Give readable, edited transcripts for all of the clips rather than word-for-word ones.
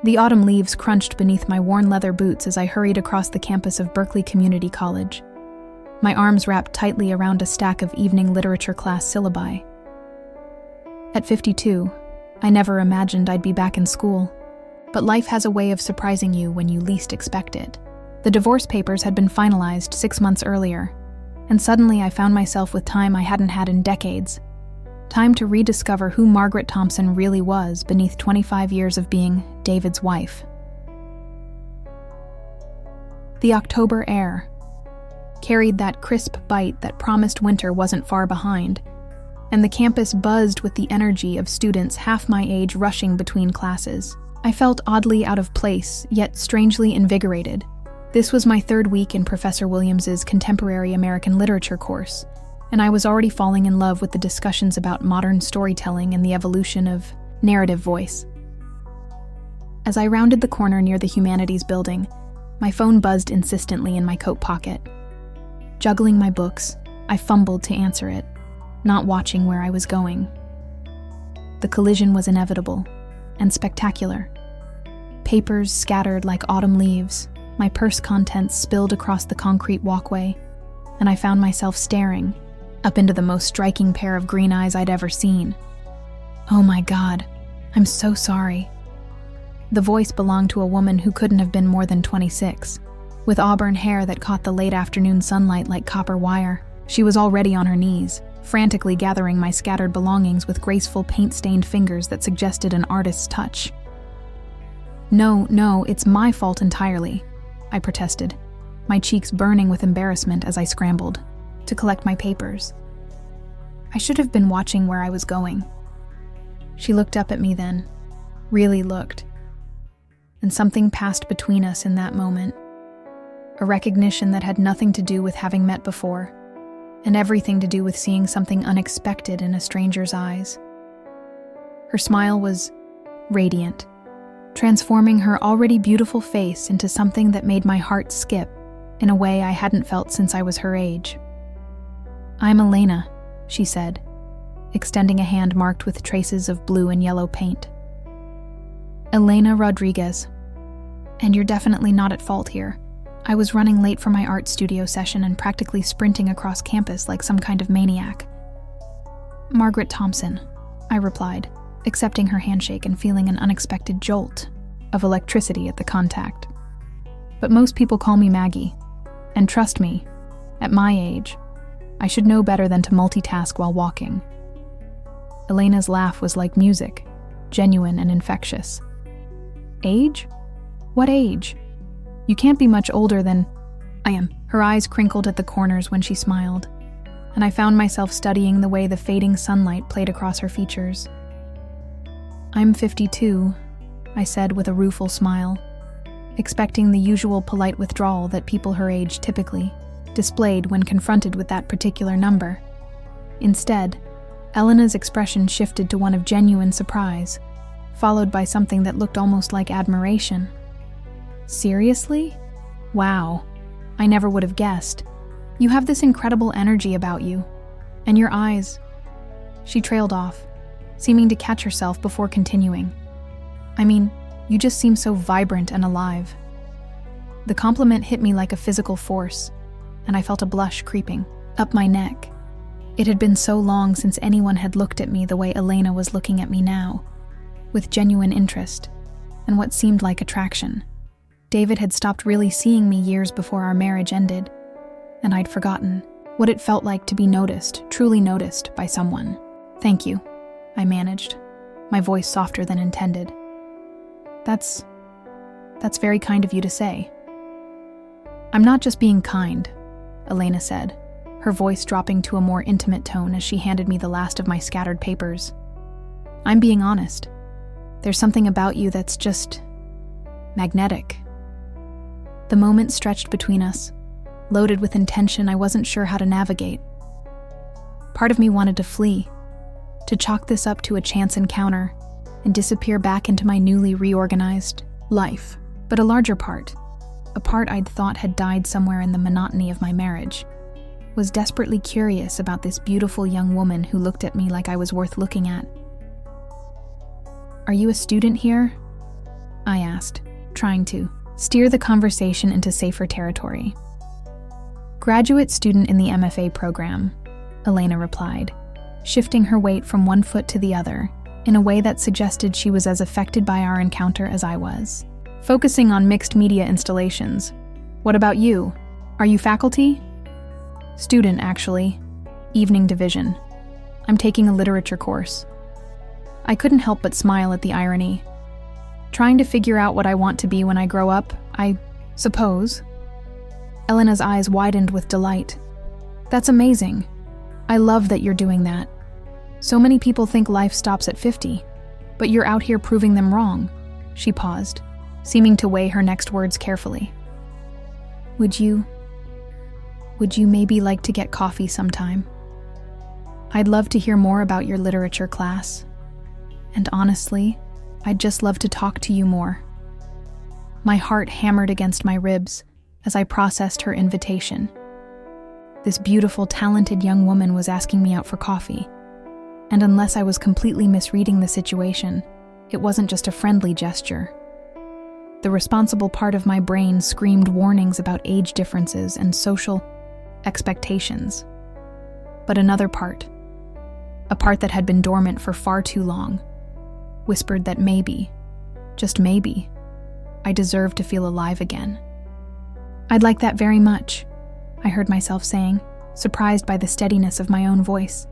The autumn leaves crunched beneath my worn leather boots as I hurried across the campus of Berkeley Community College, my arms wrapped tightly around a stack of evening literature class syllabi. At 52, I never imagined I'd be back in school, but life has a way of surprising you when you least expect it. The divorce papers had been finalized 6 months earlier, and suddenly I found myself with time I hadn't had in decades. Time to rediscover who Margaret Thompson really was beneath 25 years of being David's wife. The October air carried that crisp bite that promised winter wasn't far behind, and the campus buzzed with the energy of students half my age rushing between classes. I felt oddly out of place, yet strangely invigorated. This was my third week in Professor Williams's Contemporary American Literature course, and I was already falling in love with the discussions about modern storytelling and the evolution of narrative voice. As I rounded the corner near the Humanities building, my phone buzzed insistently in my coat pocket. Juggling my books, I fumbled to answer it, not watching where I was going. The collision was inevitable and spectacular. Papers scattered like autumn leaves, my purse contents spilled across the concrete walkway, and I found myself staring up into the most striking pair of green eyes I'd ever seen. "Oh my God, I'm so sorry." The voice belonged to a woman who couldn't have been more than 26. With auburn hair that caught the late afternoon sunlight like copper wire, she was already on her knees, frantically gathering my scattered belongings with graceful paint-stained fingers that suggested an artist's touch. No, it's my fault entirely," I protested, my cheeks burning with embarrassment as I scrambled to collect my papers. "I should have been watching where I was going." She looked up at me then, really looked, and something passed between us in that moment. A recognition that had nothing to do with having met before, and everything to do with seeing something unexpected in a stranger's eyes. Her smile was radiant, transforming her already beautiful face into something that made my heart skip in a way I hadn't felt since I was her age. "I'm Elena," she said, extending a hand marked with traces of blue and yellow paint. "Elena Rodriguez. And you're definitely not at fault here. I was running late for my art studio session and practically sprinting across campus like some kind of maniac." "Margaret Thompson," I replied, accepting her handshake and feeling an unexpected jolt of electricity at the contact. "But most people call me Maggie, and trust me, at my age, I should know better than to multitask while walking." Elena's laugh was like music, genuine and infectious. "Age? What age? You can't be much older than I am." Her eyes crinkled at the corners when she smiled, and I found myself studying the way the fading sunlight played across her features. "I'm 52, I said with a rueful smile, expecting the usual polite withdrawal that people her age typically displayed when confronted with that particular number. Instead, Elena's expression shifted to one of genuine surprise, followed by something that looked almost like admiration. "Seriously? Wow, I never would have guessed. You have this incredible energy about you, and your eyes..." She trailed off, seeming to catch herself before continuing. "I mean, you just seem so vibrant and alive." The compliment hit me like a physical force, and I felt a blush creeping up my neck. It had been so long since anyone had looked at me the way Elena was looking at me now, with genuine interest and what seemed like attraction. David had stopped really seeing me years before our marriage ended, and I'd forgotten what it felt like to be noticed, truly noticed by someone. "Thank you," I managed, my voice softer than intended. That's very kind of you to say." "I'm not just being kind," Elena said, her voice dropping to a more intimate tone as she handed me the last of my scattered papers. "I'm being honest. There's something about you that's just magnetic." The moment stretched between us, loaded with intention I wasn't sure how to navigate. Part of me wanted to flee, to chalk this up to a chance encounter and disappear back into my newly reorganized life. But a larger part, a part I'd thought had died somewhere in the monotony of my marriage, was desperately curious about this beautiful young woman who looked at me like I was worth looking at. "Are you a student here?" I asked, trying to steer the conversation into safer territory. Graduate student in the MFA program, Elena replied, shifting her weight from one foot to the other in a way that suggested she was as affected by our encounter as I was. Focusing on mixed media installations. What about you? Are you faculty? Student, actually. Evening division. I'm taking a literature course. I couldn't help but smile at the irony. Trying to figure out what I want to be when I grow up, I suppose. Elena's eyes widened with delight. That's amazing. I love that you're doing that. So many people think life stops at 50, but you're out here proving them wrong. She paused, seeming to weigh her next words carefully. Would you maybe like to get coffee sometime? I'd love to hear more about your literature class. And honestly, I'd just love to talk to you more. My heart hammered against my ribs as I processed her invitation. This beautiful, talented young woman was asking me out for coffee. And unless I was completely misreading the situation, it wasn't just a friendly gesture. The responsible part of my brain screamed warnings about age differences and social expectations. But another part, a part that had been dormant for far too long, whispered that maybe, just maybe, I deserved to feel alive again. I'd like that very much, I heard myself saying, surprised by the steadiness of my own voice.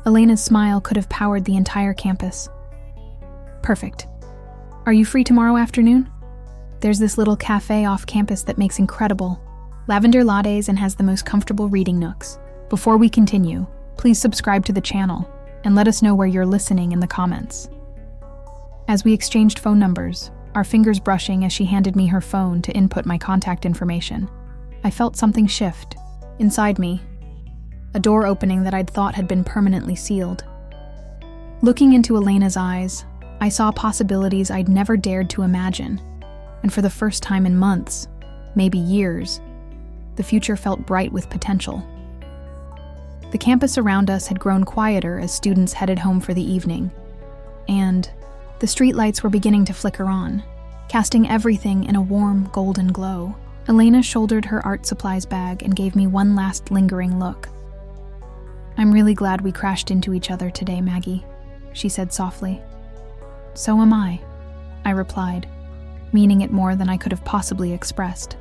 Elena's smile could have powered the entire campus. Perfect. Are you free tomorrow afternoon? There's this little cafe off campus that makes incredible lavender lattes and has the most comfortable reading nooks. Before we continue, please subscribe to the channel and let us know where you're listening in the comments. As we exchanged phone numbers, our fingers brushing as she handed me her phone to input my contact information, I felt something shift inside me, a door opening that I'd thought had been permanently sealed. Looking into Elena's eyes, I saw possibilities I'd never dared to imagine, and for the first time in months, maybe years, the future felt bright with potential. The campus around us had grown quieter as students headed home for the evening, and the streetlights were beginning to flicker on, casting everything in a warm, golden glow. Elena shouldered her art supplies bag and gave me one last lingering look. I'm really glad we crashed into each other today, Maggie, she said softly. So am I replied, meaning it more than I could have possibly expressed.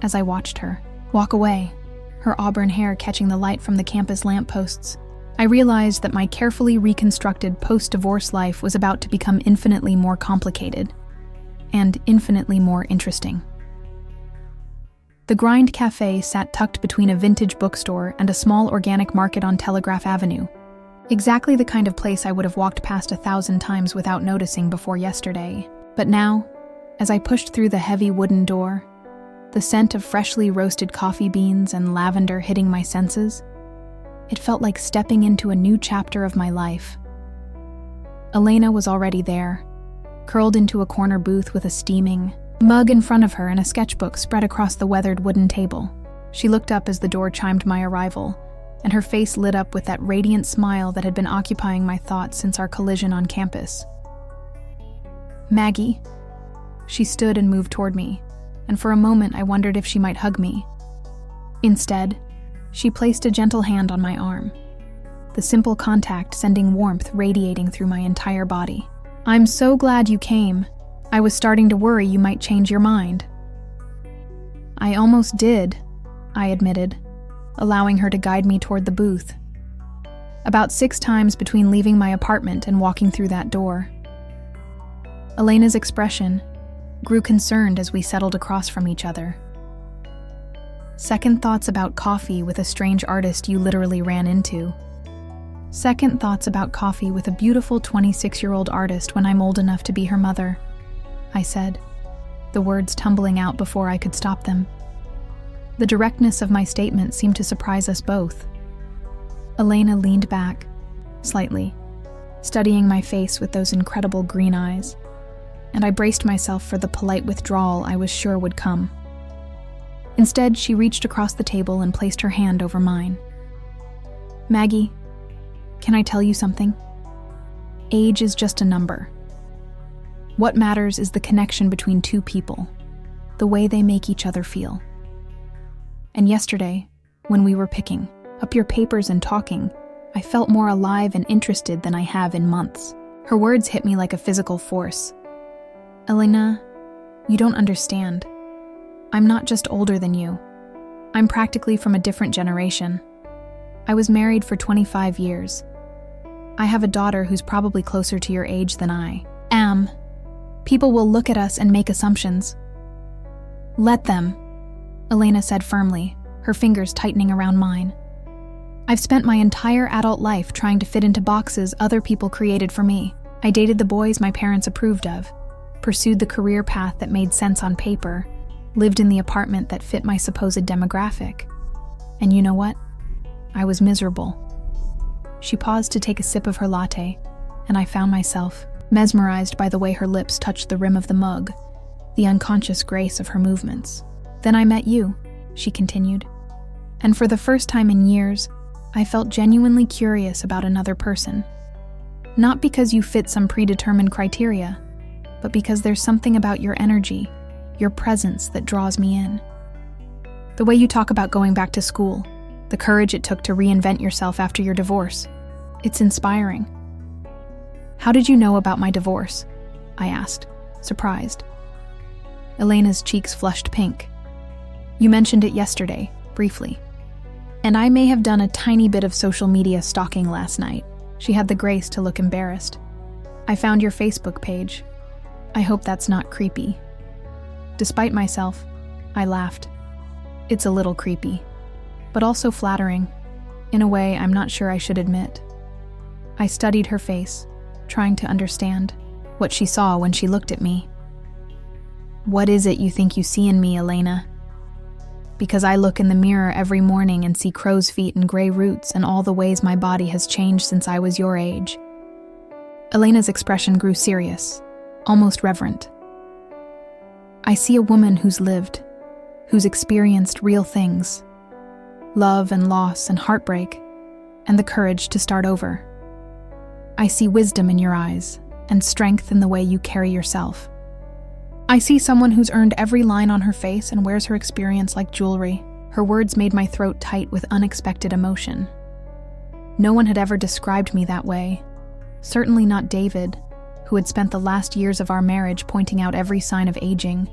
As I watched her walk away, her auburn hair catching the light from the campus lampposts, I realized that my carefully reconstructed post-divorce life was about to become infinitely more complicated and infinitely more interesting. The Grind Cafe sat tucked between a vintage bookstore and a small organic market on Telegraph Avenue, exactly the kind of place I would have walked past 1,000 times without noticing before yesterday. But now, as I pushed through the heavy wooden door, the scent of freshly roasted coffee beans and lavender hitting my senses, it felt like stepping into a new chapter of my life. Elena was already there, curled into a corner booth with a steaming mug in front of her and a sketchbook spread across the weathered wooden table. She looked up as the door chimed my arrival, and her face lit up with that radiant smile that had been occupying my thoughts since our collision on campus. Maggie. She stood and moved toward me, and for a moment I wondered if she might hug me. Instead, she placed a gentle hand on my arm, the simple contact sending warmth radiating through my entire body. I'm so glad you came. I was starting to worry you might change your mind. I almost did, I admitted, allowing her to guide me toward the booth. About 6 times between leaving my apartment and walking through that door. Elena's expression grew concerned as we settled across from each other. Second thoughts about coffee with a strange artist you literally ran into. Second thoughts about coffee with a beautiful 26-year-old artist when I'm old enough to be her mother, I said, the words tumbling out before I could stop them. The directness of my statement seemed to surprise us both. Elena leaned back, slightly, studying my face with those incredible green eyes, and I braced myself for the polite withdrawal I was sure would come. Instead, she reached across the table and placed her hand over mine. Maggie, can I tell you something? Age is just a number. What matters is the connection between two people, the way they make each other feel. And yesterday, when we were picking up your papers and talking, I felt more alive and interested than I have in months. Her words hit me like a physical force. Elena, you don't understand. I'm not just older than you. I'm practically from a different generation. I was married for 25 years. I have a daughter who's probably closer to your age than I am. People will look at us and make assumptions. Let them, Elena said firmly, her fingers tightening around mine. I've spent my entire adult life trying to fit into boxes other people created for me. I dated the boys my parents approved of, pursued the career path that made sense on paper, lived in the apartment that fit my supposed demographic. And you know what? I was miserable. She paused to take a sip of her latte, and I found myself mesmerized by the way her lips touched the rim of the mug, the unconscious grace of her movements. Then I met you, she continued. And for the first time in years, I felt genuinely curious about another person. Not because you fit some predetermined criteria, but because there's something about your energy, your presence that draws me in. The way you talk about going back to school, the courage it took to reinvent yourself after your divorce, it's inspiring. How did you know about my divorce? I asked, surprised. Elena's cheeks flushed pink. You mentioned it yesterday, briefly. And I may have done a tiny bit of social media stalking last night. She had the grace to look embarrassed. I found your Facebook page. I hope that's not creepy. Despite myself, I laughed. It's a little creepy, but also flattering, in a way I'm not sure I should admit. I studied her face, trying to understand what she saw when she looked at me. What is it you think you see in me, Elena? Because I look in the mirror every morning and see crow's feet and gray roots and all the ways my body has changed since I was your age. Elena's expression grew serious, almost reverent. I see a woman who's lived, who's experienced real things, love and loss and heartbreak, and the courage to start over. I see wisdom in your eyes and strength in the way you carry yourself. I see someone who's earned every line on her face and wears her experience like jewelry. Her words made my throat tight with unexpected emotion. No one had ever described me that way. Certainly not David, who had spent the last years of our marriage pointing out every sign of aging,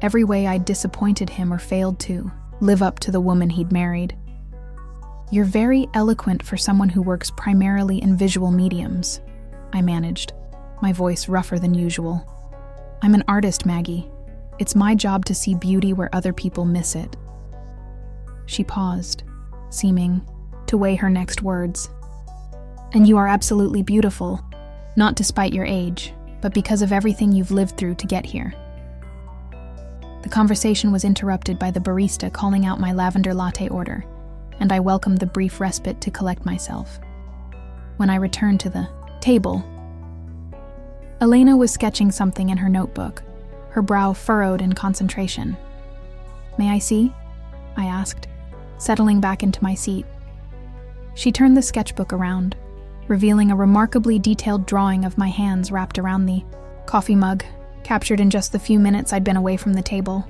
every way I'd disappointed him or failed to live up to the woman he'd married. You're very eloquent for someone who works primarily in visual mediums, I managed, my voice rougher than usual. I'm an artist, Maggie. It's my job to see beauty where other people miss it. She paused, seeming to weigh her next words. And you are absolutely beautiful, not despite your age, but because of everything you've lived through to get here. The conversation was interrupted by the barista calling out my lavender latte order, and I welcomed the brief respite to collect myself. When I returned to the table, Elena was sketching something in her notebook, her brow furrowed in concentration. May I see? I asked, settling back into my seat. She turned the sketchbook around, revealing a remarkably detailed drawing of my hands wrapped around the coffee mug, captured in just the few minutes I'd been away from the table.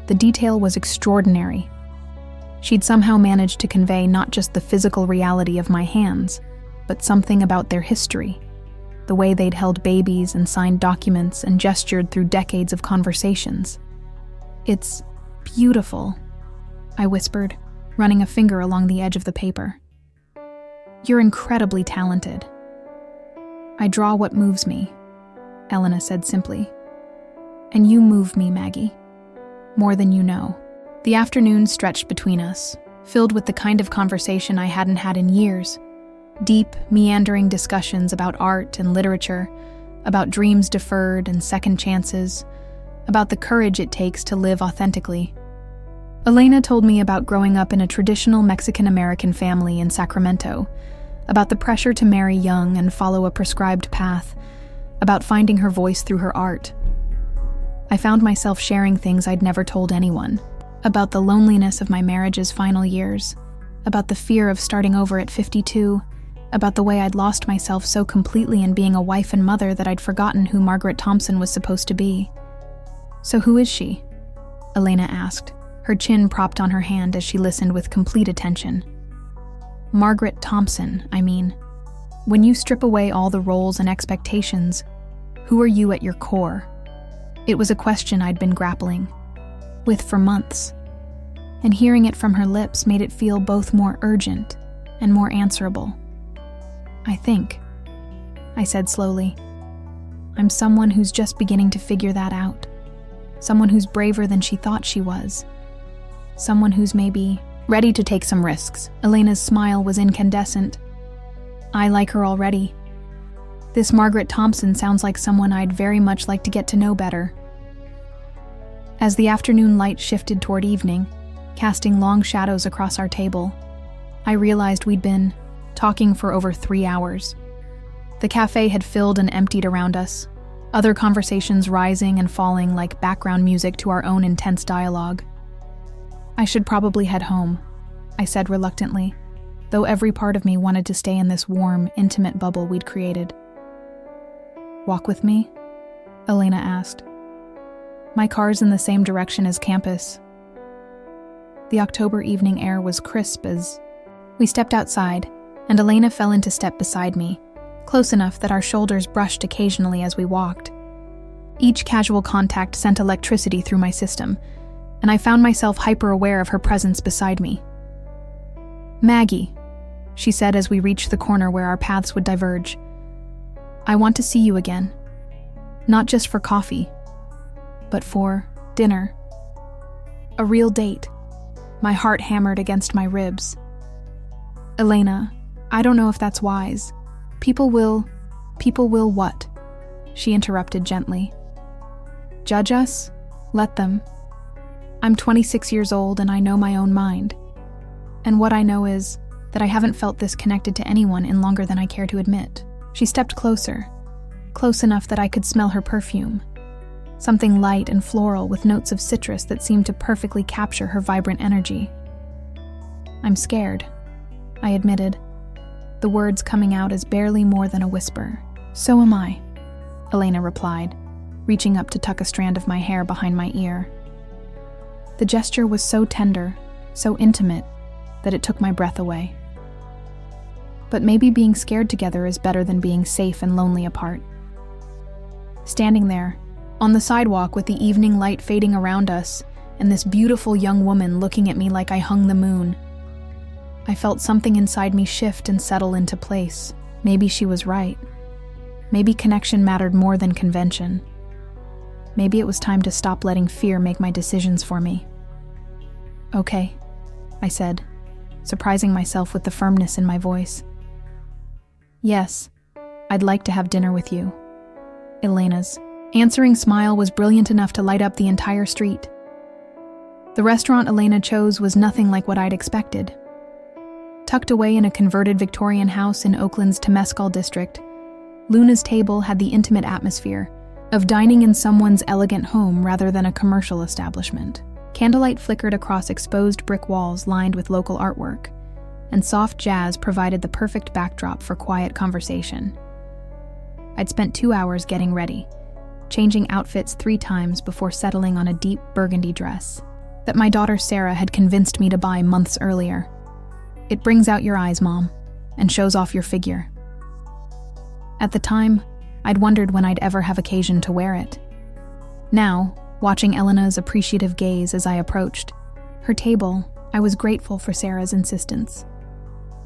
The detail was extraordinary. She'd somehow managed to convey not just the physical reality of my hands, but something about their history. The way they'd held babies and signed documents and gestured through decades of conversations. It's beautiful, I whispered, running a finger along the edge of the paper. You're incredibly talented. I draw what moves me, Elena said simply. And you move me, Maggie. More than you know. The afternoon stretched between us, filled with the kind of conversation I hadn't had in years. Deep, meandering discussions about art and literature, about dreams deferred and second chances, about the courage it takes to live authentically. Elena told me about growing up in a traditional Mexican-American family in Sacramento, about the pressure to marry young and follow a prescribed path, about finding her voice through her art. I found myself sharing things I'd never told anyone, about the loneliness of my marriage's final years, about the fear of starting over at 52, about the way I'd lost myself so completely in being a wife and mother that I'd forgotten who Margaret Thompson was supposed to be. "So who is she?" Elena asked, her chin propped on her hand as she listened with complete attention. "Margaret Thompson, I mean. When you strip away all the roles and expectations, who are you at your core?" It was a question I'd been grappling with for months, and hearing it from her lips made it feel both more urgent and more answerable. "I think," I said slowly, "I'm someone who's just beginning to figure that out. Someone who's braver than she thought she was. Someone who's maybe ready to take some risks." Elena's smile was incandescent. "I like her already. This Margaret Thompson sounds like someone I'd very much like to get to know better." As the afternoon light shifted toward evening, casting long shadows across our table, I realized we'd been talking for over 3 hours. The cafe had filled and emptied around us, other conversations rising and falling like background music to our own intense dialogue. "I should probably head home," I said reluctantly, though every part of me wanted to stay in this warm, intimate bubble we'd created. "Walk with me?" Elena asked. "My car's in the same direction as campus." The October evening air was crisp as we stepped outside, and Elena fell into step beside me, close enough that our shoulders brushed occasionally as we walked. Each casual contact sent electricity through my system, and I found myself hyper-aware of her presence beside me. "Maggie," she said as we reached the corner where our paths would diverge, "I want to see you again. Not just for coffee, but for dinner. A real date." My heart hammered against my ribs. "Elena, I don't know if that's wise. People will what?" She interrupted gently. "Judge us? Let them. I'm 26 years old and I know my own mind. And what I know is that I haven't felt this connected to anyone in longer than I care to admit." She stepped closer, close enough that I could smell her perfume. Something light and floral with notes of citrus that seemed to perfectly capture her vibrant energy. "I'm scared," I admitted, the words coming out as barely more than a whisper. "So am I," Elena replied, reaching up to tuck a strand of my hair behind my ear. The gesture was so tender, so intimate, that it took my breath away. But maybe being scared together is better than being safe and lonely apart. Standing there, on the sidewalk with the evening light fading around us, and this beautiful young woman looking at me like I hung the moon, I felt something inside me shift and settle into place. Maybe she was right. Maybe connection mattered more than convention. Maybe it was time to stop letting fear make my decisions for me. "Okay," I said, surprising myself with the firmness in my voice. "Yes, I'd like to have dinner with you." Elena's answering smile was brilliant enough to light up the entire street. The restaurant Elena chose was nothing like what I'd expected. Tucked away in a converted Victorian house in Oakland's Temescal district, Luna's table had the intimate atmosphere of dining in someone's elegant home rather than a commercial establishment. Candlelight flickered across exposed brick walls lined with local artwork, and soft jazz provided the perfect backdrop for quiet conversation. I'd spent 2 hours getting ready, changing outfits 3 times before settling on a deep burgundy dress that my daughter Sarah had convinced me to buy months earlier. "It brings out your eyes, Mom, and shows off your figure." At the time, I'd wondered when I'd ever have occasion to wear it. Now, watching Elena's appreciative gaze as I approached her table, I was grateful for Sarah's insistence.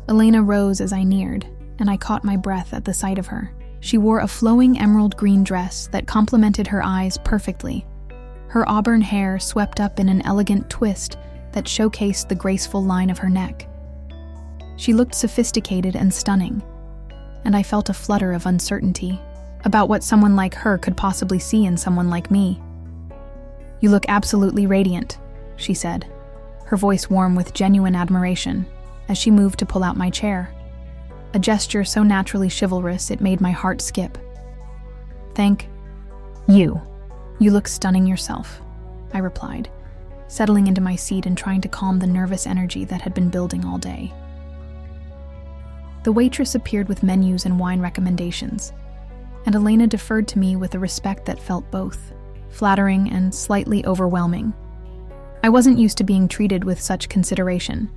Elena rose as I neared, and I caught my breath at the sight of her. She wore a flowing emerald green dress that complemented her eyes perfectly. Her auburn hair swept up in an elegant twist that showcased the graceful line of her neck. She looked sophisticated and stunning, and I felt a flutter of uncertainty about what someone like her could possibly see in someone like me. "You look absolutely radiant," she said, her voice warm with genuine admiration, as she moved to pull out my chair. A gesture so naturally chivalrous it made my heart skip. "Thank you. You look stunning yourself," I replied, settling into my seat and trying to calm the nervous energy that had been building all day. The waitress appeared with menus and wine recommendations, and Elena deferred to me with a respect that felt both flattering and slightly overwhelming. I wasn't used to being treated with such consideration.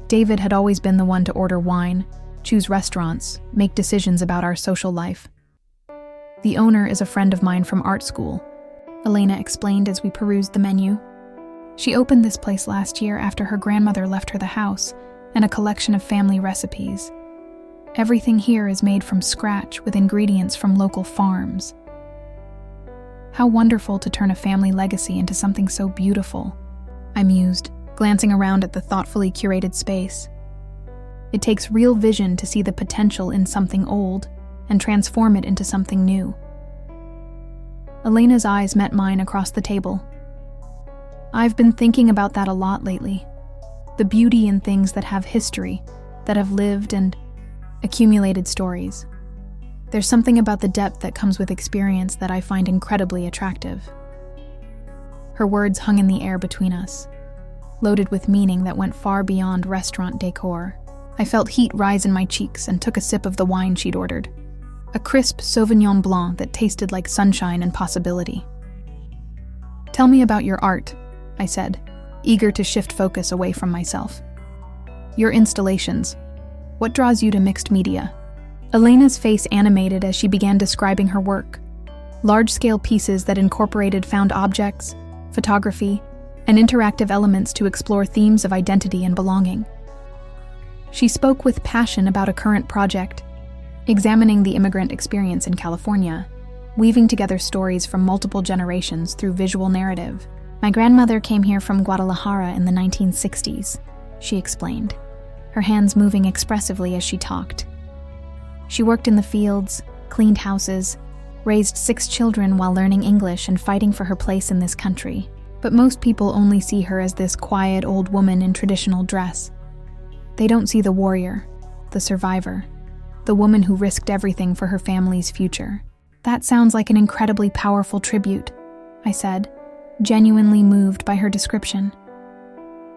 David had always been the one to order wine, choose restaurants, make decisions about our social life. The owner is a friend of mine from art school, Elena explained as we perused the menu. She opened this place last year after her grandmother left her the house and a collection of family recipes. Everything here is made from scratch with ingredients from local farms. How wonderful to turn a family legacy into something so beautiful, I mused, glancing around at the thoughtfully curated space. It takes real vision to see the potential in something old and transform it into something new. Elena's eyes met mine across the table. I've been thinking about that a lot lately. The beauty in things that have history, that have lived and accumulated stories. There's something about the depth that comes with experience that I find incredibly attractive. Her words hung in the air between us, loaded with meaning that went far beyond restaurant decor. I felt heat rise in my cheeks and took a sip of the wine she'd ordered. A crisp Sauvignon Blanc that tasted like sunshine and possibility. "Tell me about your art," I said, eager to shift focus away from myself. "Your installations. What draws you to mixed media?" Elena's face animated as she began describing her work. Large-scale pieces that incorporated found objects, photography, and interactive elements to explore themes of identity and belonging. She spoke with passion about a current project, examining the immigrant experience in California, weaving together stories from multiple generations through visual narrative. "My grandmother came here from Guadalajara in the 1960s, she explained, her hands moving expressively as she talked. She worked in the fields, cleaned houses, raised 6 children while learning English and fighting for her place in this country. But most people only see her as this quiet old woman in traditional dress. They don't see the warrior, the survivor, the woman who risked everything for her family's future." "That sounds like an incredibly powerful tribute," I said, genuinely moved by her description.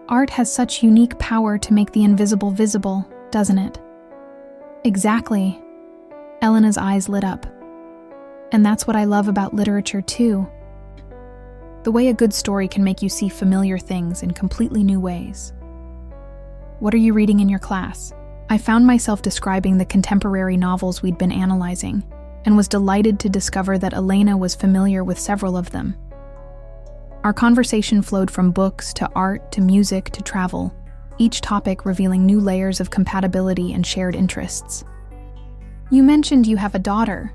"Art has such unique power to make the invisible visible, doesn't it?" "Exactly." Elena's eyes lit up. "And that's what I love about literature too. The way a good story can make you see familiar things in completely new ways." "What are you reading in your class?" I found myself describing the contemporary novels we'd been analyzing, and was delighted to discover that Elena was familiar with several of them. Our conversation flowed from books to art to music to travel, each topic revealing new layers of compatibility and shared interests. "You mentioned you have a daughter,"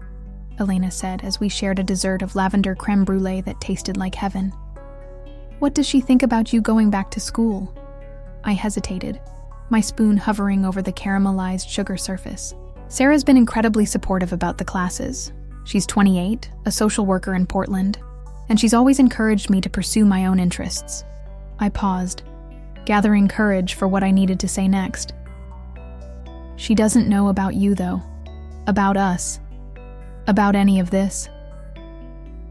Elena said as we shared a dessert of lavender creme brulee that tasted like heaven. "What does she think about you going back to school?" I hesitated, my spoon hovering over the caramelized sugar surface. "Sarah's been incredibly supportive about the classes. She's 28, a social worker in Portland, and she's always encouraged me to pursue my own interests." I paused, gathering courage for what I needed to say next. "She doesn't know about you, though. About us. About any of this."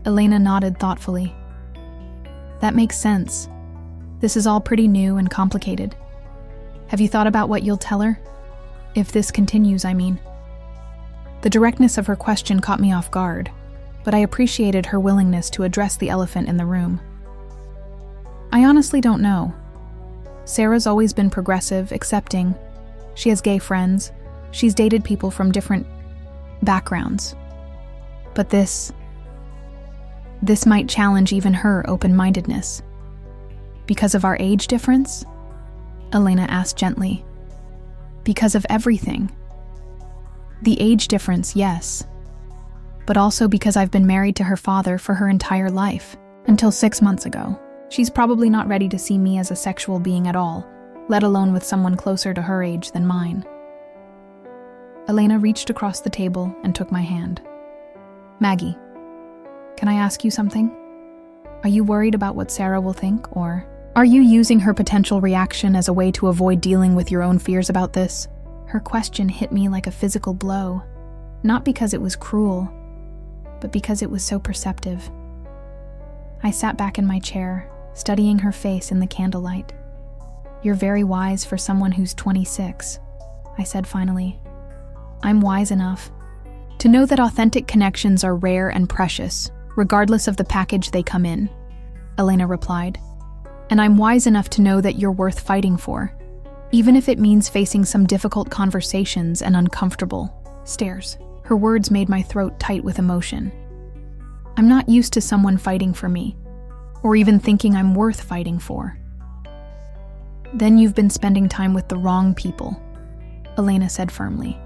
Elena nodded thoughtfully. "That makes sense. This is all pretty new and complicated. Have you thought about what you'll tell her? If this continues, I mean." The directness of her question caught me off guard, but I appreciated her willingness to address the elephant in the room. "I honestly don't know. Sarah's always been progressive, accepting. She has gay friends. She's dated people from different backgrounds. But this might challenge even her open-mindedness." "Because of our age difference?" Elena asked gently. "Because of everything. The age difference, yes. But also because I've been married to her father for her entire life, until 6 months ago. She's probably not ready to see me as a sexual being at all, let alone with someone closer to her age than mine." Elena reached across the table and took my hand. "Maggie, can I ask you something? Are you worried about what Sarah will think, or are you using her potential reaction as a way to avoid dealing with your own fears about this?" Her question hit me like a physical blow, not because it was cruel, but because it was so perceptive. I sat back in my chair, studying her face in the candlelight. "You're very wise for someone who's 26, I said finally. I'm wise enough to know that authentic connections are rare and precious, regardless of the package they come in, Elena replied. And I'm wise enough to know that you're worth fighting for, even if it means facing some difficult conversations and uncomfortable stares. Her words made my throat tight with emotion. I'm not used to someone fighting for me, or even thinking I'm worth fighting for. Then you've been spending time with the wrong people, Elena said firmly.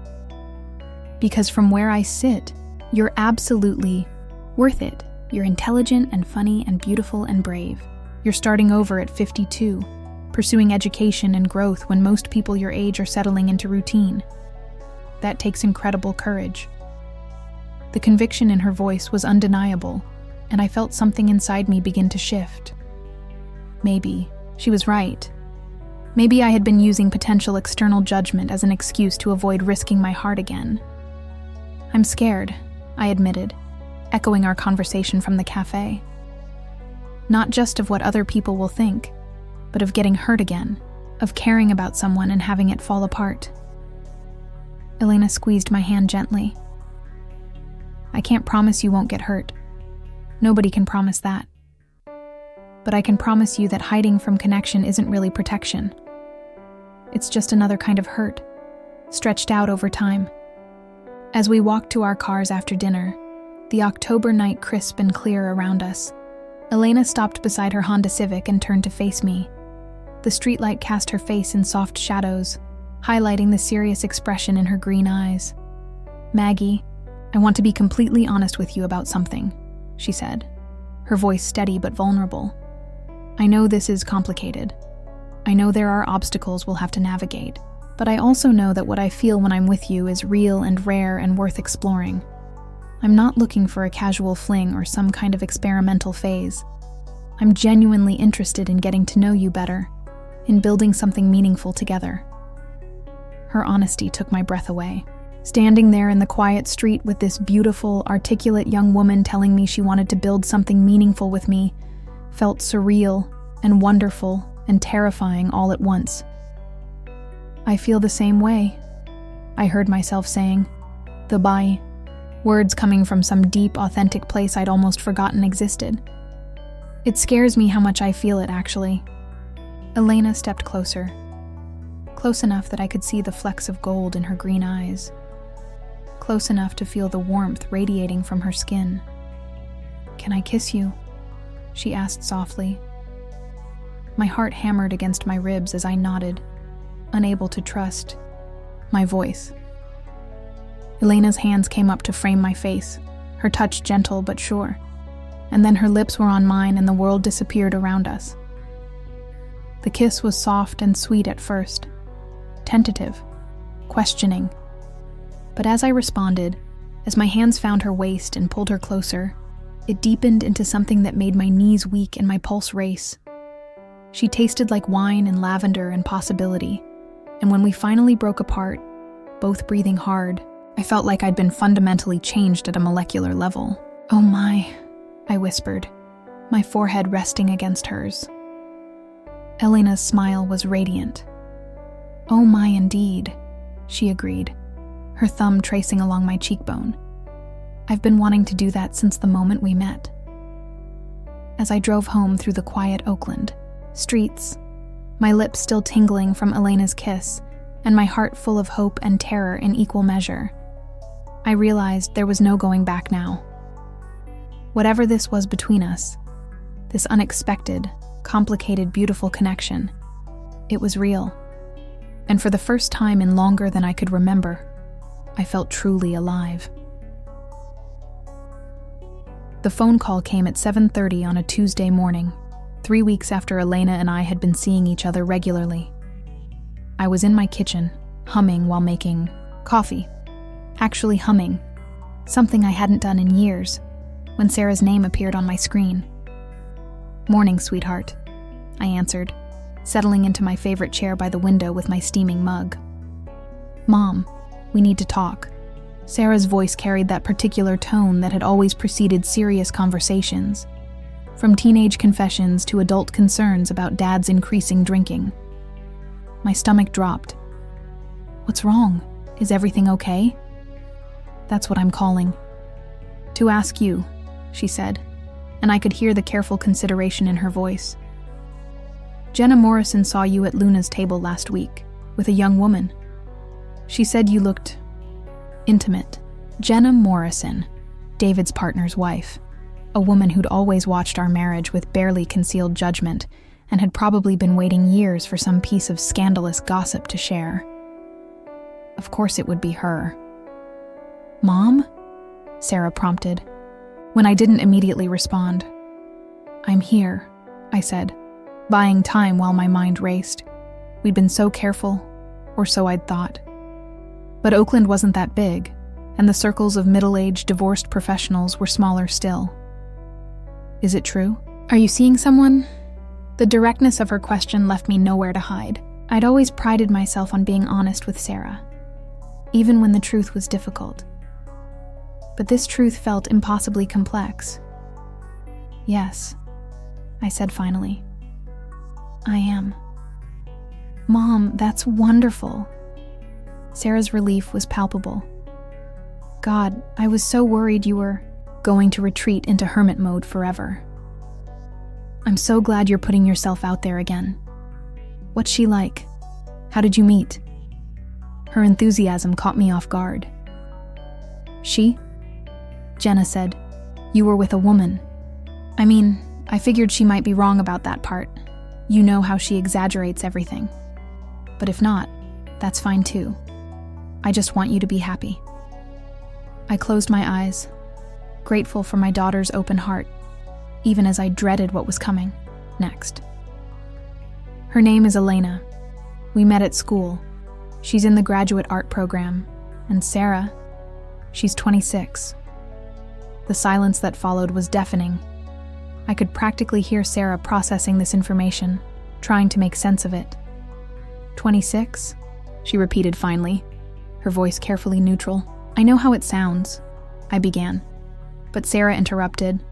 Because from where I sit, you're absolutely worth it. You're intelligent and funny and beautiful and brave. You're starting over at 52, pursuing education and growth when most people your age are settling into routine. That takes incredible courage. The conviction in her voice was undeniable, and I felt something inside me begin to shift. Maybe she was right. Maybe I had been using potential external judgment as an excuse to avoid risking my heart again. I'm scared, I admitted, echoing our conversation from the cafe. Not just of what other people will think, but of getting hurt again, of caring about someone and having it fall apart. Elena squeezed my hand gently. I can't promise you won't get hurt. Nobody can promise that. But I can promise you that hiding from connection isn't really protection. It's just another kind of hurt, stretched out over time. As we walked to our cars after dinner, the October night crisp and clear around us, Elena stopped beside her Honda Civic and turned to face me. The streetlight cast her face in soft shadows, highlighting the serious expression in her green eyes. Maggie, I want to be completely honest with you about something, she said, her voice steady but vulnerable. I know this is complicated. I know there are obstacles we'll have to navigate, but I also know that what I feel when I'm with you is real and rare and worth exploring. I'm not looking for a casual fling or some kind of experimental phase. I'm genuinely interested in getting to know you better, in building something meaningful together. Her honesty took my breath away. Standing there in the quiet street with this beautiful, articulate young woman telling me she wanted to build something meaningful with me felt surreal and wonderful and terrifying all at once. I feel the same way, I heard myself saying. The bye, words coming from some deep, authentic place I'd almost forgotten existed. It scares me how much I feel it, actually. Elena stepped closer, close enough that I could see the flecks of gold in her green eyes, close enough to feel the warmth radiating from her skin. Can I kiss you? She asked softly. My heart hammered against my ribs as I nodded, unable to trust my voice. Elena's hands came up to frame my face, her touch gentle but sure, and then her lips were on mine and the world disappeared around us. The kiss was soft and sweet at first, tentative, questioning. But as I responded, as my hands found her waist and pulled her closer, it deepened into something that made my knees weak and my pulse race. She tasted like wine and lavender and possibility, and when we finally broke apart, both breathing hard, I felt like I'd been fundamentally changed at a molecular level. Oh my, I whispered, my forehead resting against hers. Elena's smile was radiant. Oh my, indeed, she agreed, her thumb tracing along my cheekbone. I've been wanting to do that since the moment we met. As I drove home through the quiet Oakland streets, my lips still tingling from Elena's kiss, and my heart full of hope and terror in equal measure, I realized there was no going back now. Whatever this was between us, this unexpected, complicated, beautiful connection, it was real. And for the first time in longer than I could remember, I felt truly alive. The phone call came at 7:30 on a Tuesday morning, 3 weeks after Elena and I had been seeing each other regularly. I was in my kitchen, humming while making coffee. Actually humming, something I hadn't done in years, when Sarah's name appeared on my screen. "Morning, sweetheart," I answered, settling into my favorite chair by the window with my steaming mug. "Mom, we need to talk." Sarah's voice carried that particular tone that had always preceded serious conversations, from teenage confessions to adult concerns about Dad's increasing drinking. My stomach dropped. What's wrong? Is everything okay? That's what I'm calling. To ask you, she said, and I could hear the careful consideration in her voice. Jenna Morrison saw you at Luna's table last week, with a young woman. She said you looked intimate. Jenna Morrison, David's partner's wife, a woman who'd always watched our marriage with barely concealed judgment and had probably been waiting years for some piece of scandalous gossip to share. Of course it would be her. Mom? Sarah prompted, when I didn't immediately respond. I'm here, I said, buying time while my mind raced. We'd been so careful, or so I'd thought. But Oakland wasn't that big, and the circles of middle-aged divorced professionals were smaller still. Is it true? Are you seeing someone? The directness of her question left me nowhere to hide. I'd always prided myself on being honest with Sarah, even when the truth was difficult. But this truth felt impossibly complex. Yes, I said finally. I am. Mom, that's wonderful. Sarah's relief was palpable. God, I was so worried you were going to retreat into hermit mode forever. I'm so glad you're putting yourself out there again. What's she like? How did you meet? Her enthusiasm caught me off guard. She? Jenna said, you were with a woman. I mean, I figured she might be wrong about that part. You know how she exaggerates everything. But if not, that's fine too. I just want you to be happy. I closed my eyes, grateful for my daughter's open heart, even as I dreaded what was coming next. Her name is Elena. We met at school. She's in the graduate art program. And Sarah, she's 26. The silence that followed was deafening. I could practically hear Sarah processing this information, trying to make sense of it. 26? She repeated finally, her voice carefully neutral. I know how it sounds, I began, but Sarah interrupted.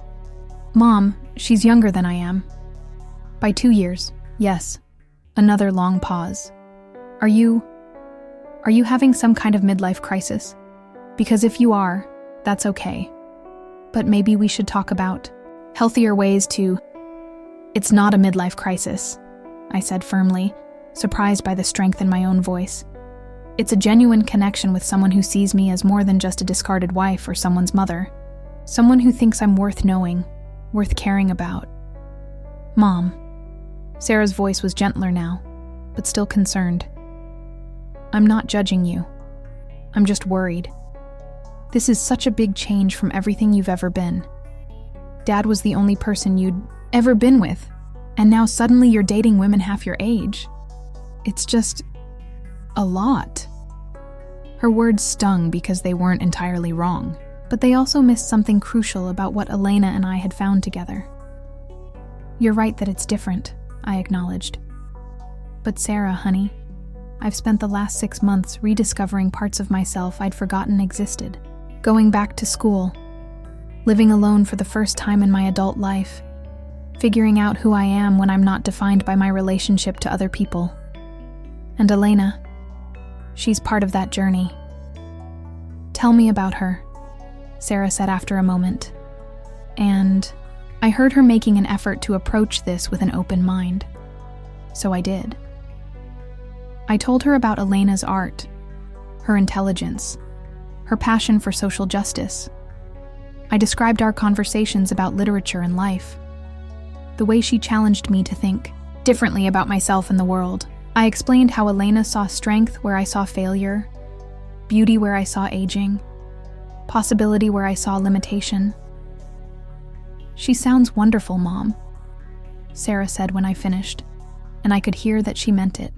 Mom, she's younger than I am. By 2 years, yes. Another long pause. Are you having some kind of midlife crisis? Because if you are, that's okay. But maybe we should talk about healthier ways to... It's not a midlife crisis, I said firmly, surprised by the strength in my own voice. It's a genuine connection with someone who sees me as more than just a discarded wife or someone's mother. Someone who thinks I'm worth knowing, worth caring about. Mom. Sarah's voice was gentler now, but still concerned. I'm not judging you. I'm just worried. This is such a big change from everything you've ever been. Dad was the only person you'd ever been with, and now suddenly you're dating women half your age. It's just... a lot. Her words stung because they weren't entirely wrong, but they also missed something crucial about what Elena and I had found together. You're right that it's different, I acknowledged. But Sarah, honey, I've spent the last 6 months rediscovering parts of myself I'd forgotten existed. Going back to school, living alone for the first time in my adult life, figuring out who I am when I'm not defined by my relationship to other people. And Elena, she's part of that journey. Tell me about her, Sarah said after a moment. And I heard her making an effort to approach this with an open mind. So I did. I told her about Elena's art, her intelligence, her passion for social justice. I described our conversations about literature and life, the way she challenged me to think differently about myself and the world. I explained how Elena saw strength where I saw failure, beauty where I saw aging, possibility where I saw limitation. She sounds wonderful, Mom, Sarah said when I finished, and I could hear that she meant it.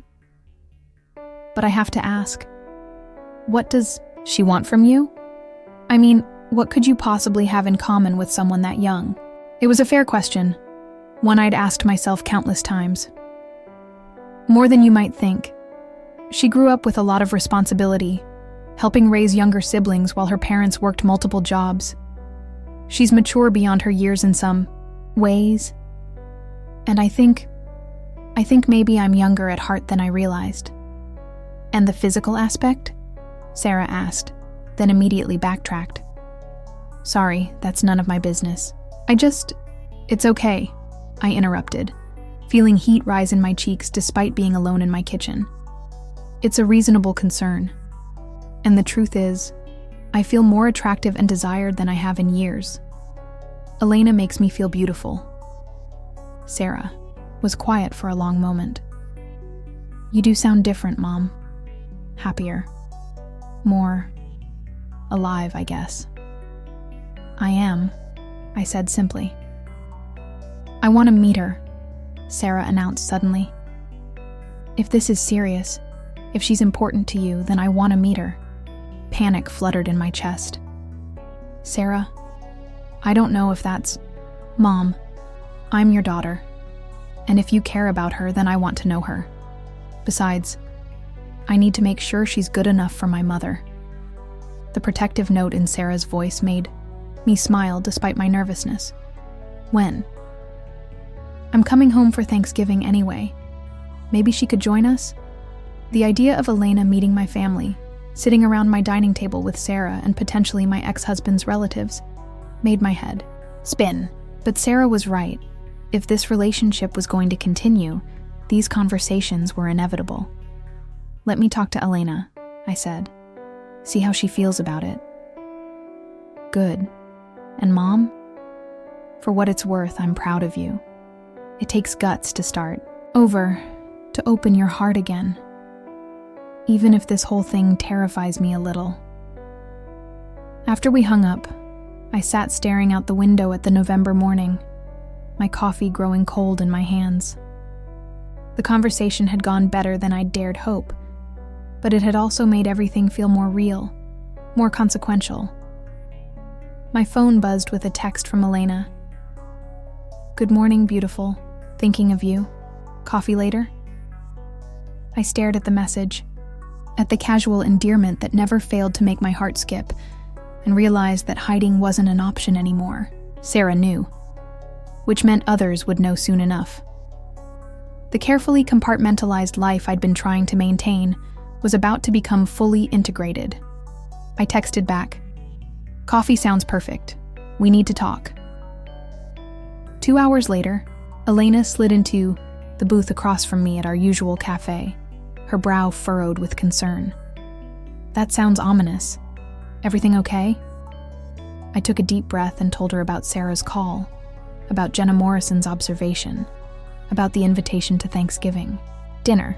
But I have to ask, what does she want from you? I mean, what could you possibly have in common with someone that young? It was a fair question, one I'd asked myself countless times. More than you might think. She grew up with a lot of responsibility, helping raise younger siblings while her parents worked multiple jobs. She's mature beyond her years in some ways. And I think maybe I'm younger at heart than I realized. And the physical aspect? Sarah asked, then immediately backtracked. Sorry, that's none of my business. It's okay, I interrupted, feeling heat rise in my cheeks despite being alone in my kitchen. It's a reasonable concern. And the truth is, I feel more attractive and desired than I have in years. Elena makes me feel beautiful. Sarah was quiet for a long moment. You do sound different, Mom. Happier. More alive, I guess. I am, I said simply. I want to meet her, Sarah announced suddenly. If this is serious, if she's important to you, then I want to meet her. Panic fluttered in my chest. Sarah, I don't know if that's... Mom, I'm your daughter. And if you care about her, then I want to know her. Besides, I need to make sure she's good enough for my mother. The protective note in Sarah's voice made me smile despite my nervousness. When? I'm coming home for Thanksgiving anyway. Maybe she could join us? The idea of Elena meeting my family, sitting around my dining table with Sarah and potentially my ex-husband's relatives, made my head spin. But Sarah was right. If this relationship was going to continue, these conversations were inevitable. Let me talk to Elena, I said. See how she feels about it. Good. And Mom? For what it's worth, I'm proud of you. It takes guts to start over, to open your heart again. Even if this whole thing terrifies me a little. After we hung up, I sat staring out the window at the November morning, my coffee growing cold in my hands. The conversation had gone better than I'd dared hope, but it had also made everything feel more real, more consequential. My phone buzzed with a text from Elena. Good morning, beautiful. Thinking of you. Coffee later? I stared at the message, at the casual endearment that never failed to make my heart skip, and realized that hiding wasn't an option anymore. Sarah knew, which meant others would know soon enough. The carefully compartmentalized life I'd been trying to maintain was about to become fully integrated. I texted back, Coffee sounds perfect. We need to talk. 2 hours later, Elena slid into the booth across from me at our usual cafe, her brow furrowed with concern. That sounds ominous. Everything okay? I took a deep breath and told her about Sarah's call, about Jenna Morrison's observation, about the invitation to Thanksgiving dinner.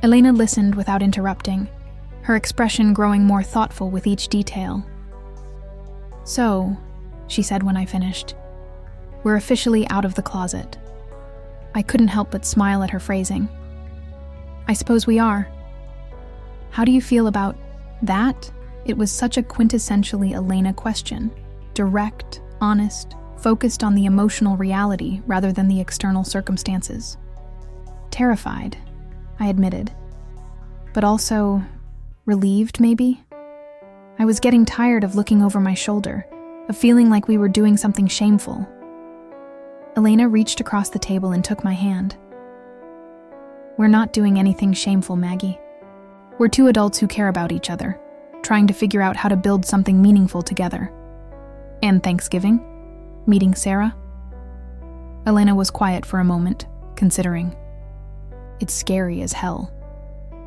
Elena listened without interrupting, her expression growing more thoughtful with each detail. So, she said when I finished, we're officially out of the closet. I couldn't help but smile at her phrasing. I suppose we are. How do you feel about that? It was such a quintessentially Elena question. Direct, honest, focused on the emotional reality rather than the external circumstances. Terrified, I admitted. But also, relieved maybe? I was getting tired of looking over my shoulder, of feeling like we were doing something shameful. Elena reached across the table and took my hand. We're not doing anything shameful, Maggie. We're two adults who care about each other, trying to figure out how to build something meaningful together. And Thanksgiving? Meeting Sarah? Elena was quiet for a moment, considering. It's scary as hell.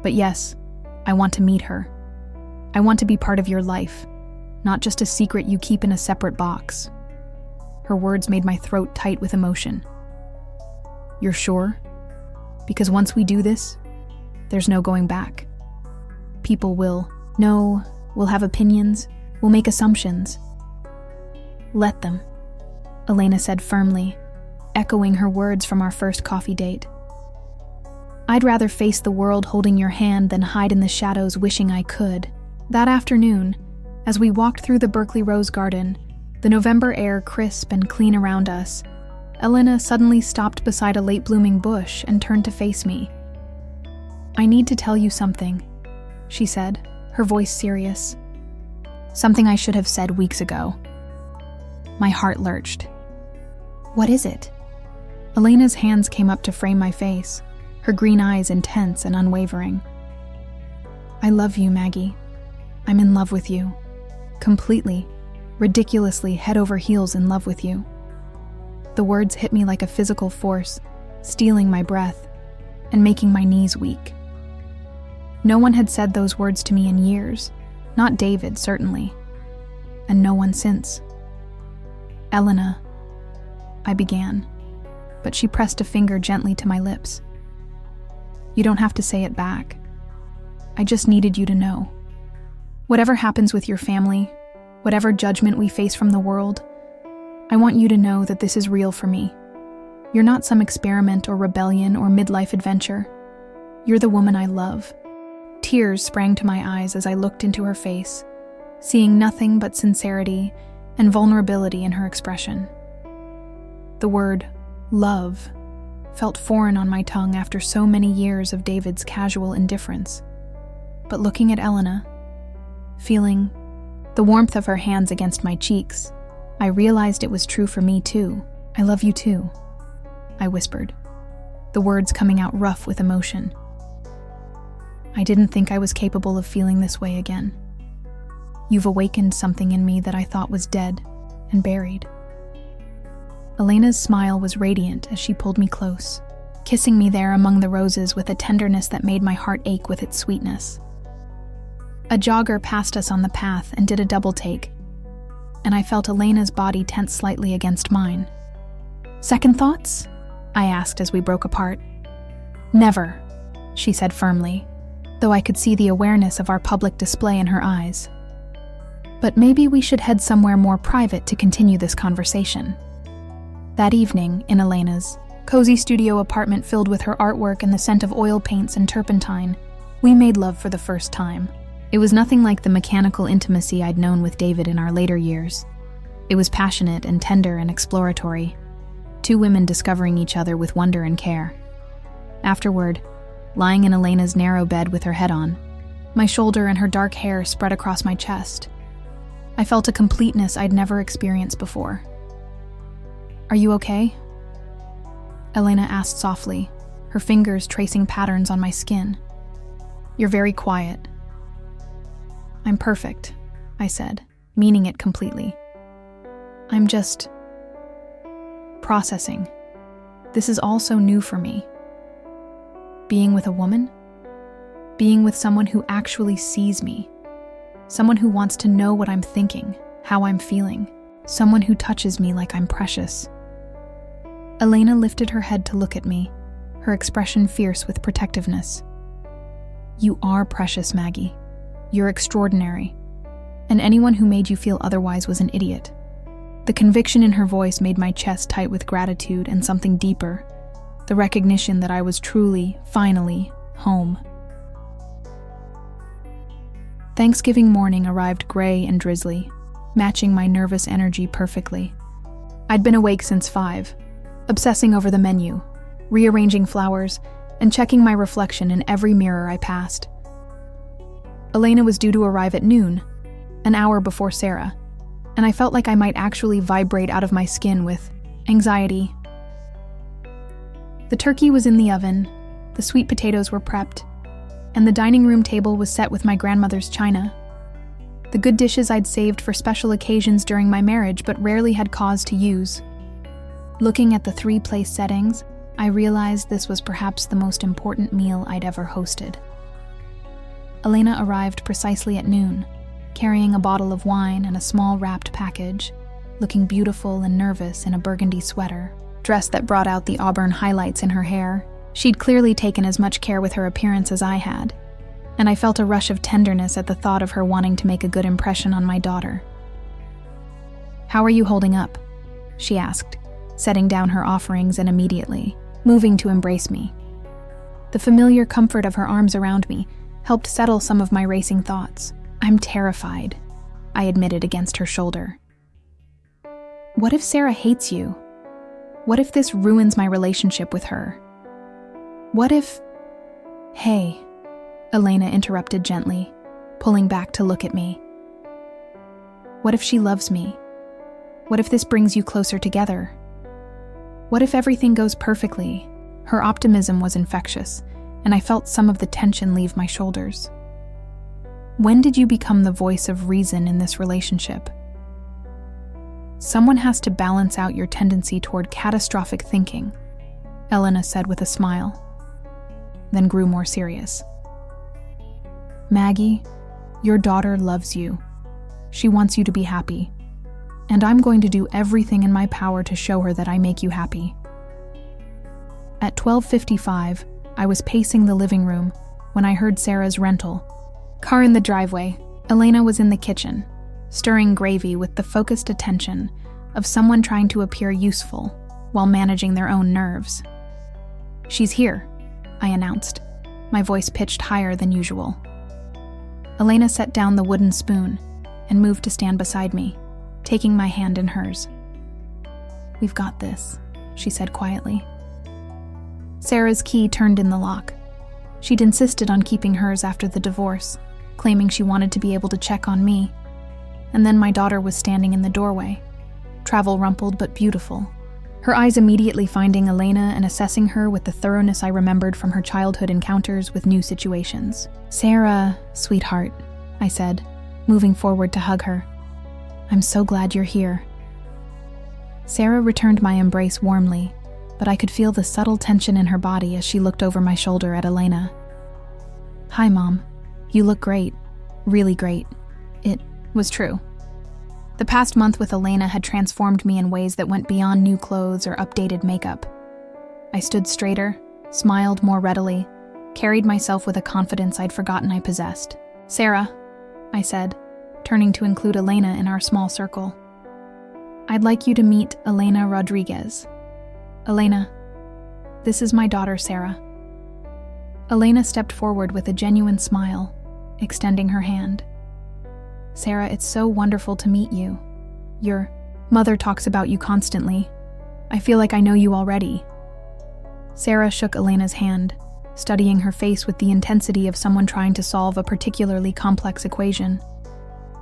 But yes, I want to meet her. I want to be part of your life, not just a secret you keep in a separate box. Her words made my throat tight with emotion. You're sure? Because once we do this, there's no going back. People will know, will have opinions, will make assumptions. Let them, Elena said firmly, echoing her words from our first coffee date. I'd rather face the world holding your hand than hide in the shadows wishing I could. That afternoon, as we walked through the Berkeley Rose Garden, the November air crisp and clean around us, Elena suddenly stopped beside a late-blooming bush and turned to face me. I need to tell you something, she said, her voice serious. Something I should have said weeks ago. My heart lurched. What is it? Elena's hands came up to frame my face, her green eyes intense and unwavering. I love you, Maggie. I'm in love with you. Completely, ridiculously head over heels in love with you. The words hit me like a physical force, stealing my breath and making my knees weak. No one had said those words to me in years, not David, certainly, and no one since. Elena, I began, but she pressed a finger gently to my lips. You don't have to say it back. I just needed you to know. Whatever happens with your family, whatever judgment we face from the world, I want you to know that this is real for me. You're not some experiment or rebellion or midlife adventure. You're the woman I love. Tears sprang to my eyes as I looked into her face, seeing nothing but sincerity and vulnerability in her expression. The word love felt foreign on my tongue after so many years of David's casual indifference. But looking at Elena, feeling the warmth of her hands against my cheeks, I realized it was true for me too. I love you too, I whispered, the words coming out rough with emotion. I didn't think I was capable of feeling this way again. You've awakened something in me that I thought was dead and buried. Elena's smile was radiant as she pulled me close, kissing me there among the roses with a tenderness that made my heart ache with its sweetness. A jogger passed us on the path and did a double take, and I felt Elena's body tense slightly against mine. Second thoughts? I asked as we broke apart. Never, she said firmly, though I could see the awareness of our public display in her eyes. But maybe we should head somewhere more private to continue this conversation. That evening, in Elena's cozy studio apartment filled with her artwork and the scent of oil paints and turpentine, we made love for the first time. It was nothing like the mechanical intimacy I'd known with David in our later years. It was passionate and tender and exploratory, two women discovering each other with wonder and care. Afterward, lying in Elena's narrow bed with her head on, my shoulder and her dark hair spread across my chest, I felt a completeness I'd never experienced before. Are you okay? Elena asked softly, her fingers tracing patterns on my skin. You're very quiet. I'm perfect, I said, meaning it completely. I'm just processing. This is all so new for me. Being with a woman? Being with someone who actually sees me. Someone who wants to know what I'm thinking, how I'm feeling. Someone who touches me like I'm precious. Elena lifted her head to look at me, her expression fierce with protectiveness. You are precious, Maggie. You're extraordinary. And anyone who made you feel otherwise was an idiot. The conviction in her voice made my chest tight with gratitude and something deeper, the recognition that I was truly, finally, home. Thanksgiving morning arrived gray and drizzly, matching my nervous energy perfectly. I'd been awake since 5, obsessing over the menu, rearranging flowers, and checking my reflection in every mirror I passed. Elena was due to arrive at noon, an hour before Sarah, and I felt like I might actually vibrate out of my skin with anxiety. The turkey was in the oven, the sweet potatoes were prepped, and the dining room table was set with my grandmother's china. The good dishes I'd saved for special occasions during my marriage but rarely had cause to use. Looking at the 3-place settings, I realized this was perhaps the most important meal I'd ever hosted. Elena arrived precisely at noon, carrying a bottle of wine and a small wrapped package, looking beautiful and nervous in a burgundy sweater, dress that brought out the auburn highlights in her hair. She'd clearly taken as much care with her appearance as I had, and I felt a rush of tenderness at the thought of her wanting to make a good impression on my daughter. How are you holding up? She asked, setting down her offerings and immediately moving to embrace me. The familiar comfort of her arms around me helped settle some of my racing thoughts. I'm terrified, I admitted against her shoulder. What if Sarah hates you? What if this ruins my relationship with her? What if... Hey, Elena interrupted gently, pulling back to look at me. What if she loves me? What if this brings you closer together? What if everything goes perfectly? Her optimism was infectious, and I felt some of the tension leave my shoulders. When did you become the voice of reason in this relationship? Someone has to balance out your tendency toward catastrophic thinking, Elena said with a smile, then grew more serious. Maggie, your daughter loves you. She wants you to be happy, and I'm going to do everything in my power to show her that I make you happy. At 12:55, I was pacing the living room when I heard Sarah's rental car in the driveway. Elena was in the kitchen, stirring gravy with the focused attention of someone trying to appear useful while managing their own nerves. She's here, I announced, my voice pitched higher than usual. Elena set down the wooden spoon and moved to stand beside me, taking my hand in hers. We've got this, she said quietly. Sarah's key turned in the lock. She'd insisted on keeping hers after the divorce, claiming she wanted to be able to check on me. And then my daughter was standing in the doorway, travel-rumpled but beautiful, her eyes immediately finding Elena and assessing her with the thoroughness I remembered from her childhood encounters with new situations. Sarah, sweetheart, I said, moving forward to hug her. I'm so glad you're here. Sarah returned my embrace warmly, but I could feel the subtle tension in her body as she looked over my shoulder at Elena. Hi, Mom. You look great. Really great. It was true. The past month with Elena had transformed me in ways that went beyond new clothes or updated makeup. I stood straighter, smiled more readily, carried myself with a confidence I'd forgotten I possessed. Sarah, I said, turning to include Elena in our small circle. I'd like you to meet Elena Rodriguez. Elena, this is my daughter, Sarah. Elena stepped forward with a genuine smile, extending her hand. Sarah, it's so wonderful to meet you. Your mother talks about you constantly. I feel like I know you already. Sarah shook Elena's hand, studying her face with the intensity of someone trying to solve a particularly complex equation.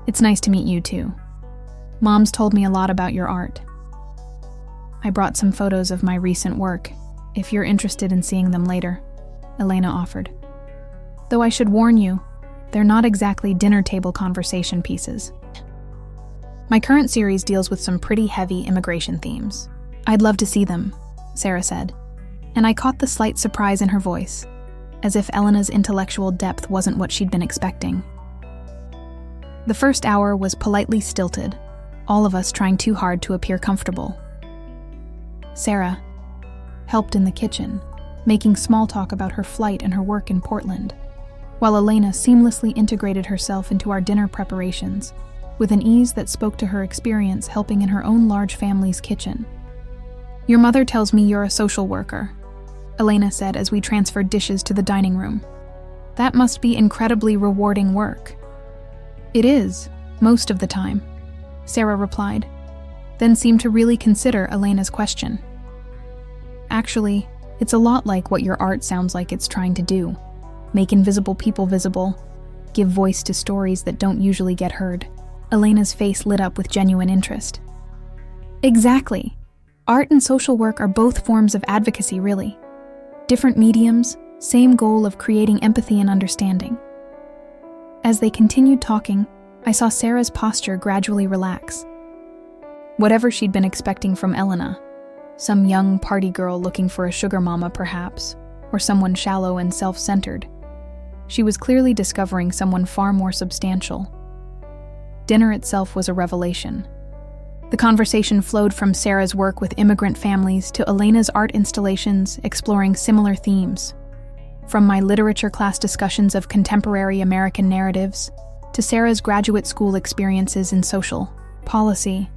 It's nice to meet you too. Mom's told me a lot about your art. I brought some photos of my recent work, if you're interested in seeing them later, Elena offered. Though I should warn you, they're not exactly dinner table conversation pieces. My current series deals with some pretty heavy immigration themes. I'd love to see them, Sarah said, and I caught the slight surprise in her voice, as if Elena's intellectual depth wasn't what she'd been expecting. The first hour was politely stilted, all of us trying too hard to appear comfortable. Sarah helped in the kitchen, making small talk about her flight and her work in Portland, while Elena seamlessly integrated herself into our dinner preparations, with an ease that spoke to her experience helping in her own large family's kitchen. Your mother tells me you're a social worker, Elena said as we transferred dishes to the dining room. That must be incredibly rewarding work. It is, most of the time, Sarah replied, then seemed to really consider Elena's question. Actually, it's a lot like what your art sounds like it's trying to do. Make invisible people visible, give voice to stories that don't usually get heard. Elena's face lit up with genuine interest. Exactly. Art and social work are both forms of advocacy, really. Different mediums, same goal of creating empathy and understanding. As they continued talking, I saw Sarah's posture gradually relax. Whatever she'd been expecting from Elena, some young party girl looking for a sugar mama perhaps, or someone shallow and self-centered, she was clearly discovering someone far more substantial. Dinner itself was a revelation. The conversation flowed from Sarah's work with immigrant families to Elena's art installations exploring similar themes. From my literature class discussions of contemporary American narratives to Sarah's graduate school experiences in social policy,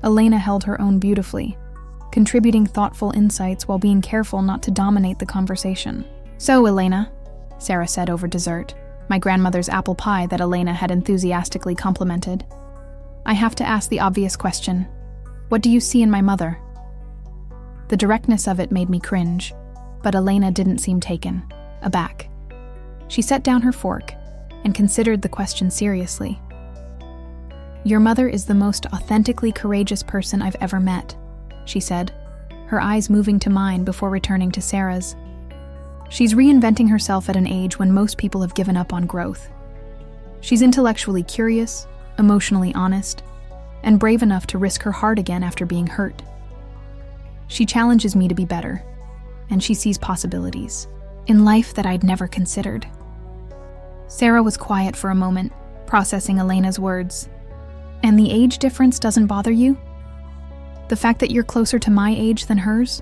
Elena held her own beautifully, contributing thoughtful insights while being careful not to dominate the conversation. So, Elena, Sarah said over dessert, my grandmother's apple pie that Elena had enthusiastically complimented, I have to ask the obvious question. What do you see in my mother? The directness of it made me cringe, but Elena didn't seem taken aback. She set down her fork and considered the question seriously. Your mother is the most authentically courageous person I've ever met, she said, her eyes moving to mine before returning to Sarah's. She's reinventing herself at an age when most people have given up on growth. She's intellectually curious, emotionally honest, and brave enough to risk her heart again after being hurt. She challenges me to be better, and she sees possibilities in life that I'd never considered. Sarah was quiet for a moment, processing Elena's words. And the age difference doesn't bother you? The fact that you're closer to my age than hers?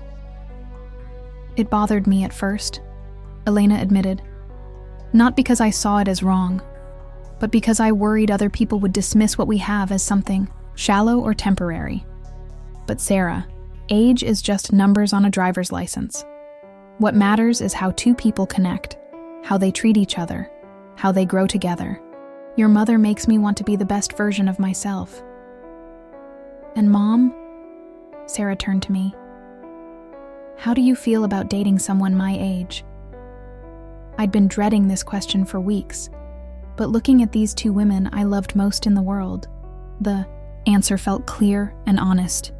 It bothered me at first, Elena admitted. Not because I saw it as wrong, but because I worried other people would dismiss what we have as something shallow or temporary. But Sarah, age is just numbers on a driver's license. What matters is how two people connect, how they treat each other, how they grow together. Your mother makes me want to be the best version of myself. And Mom? Sarah turned to me. How do you feel about dating someone my age? I'd been dreading this question for weeks, but looking at these two women I loved most in the world, the answer felt clear and honest.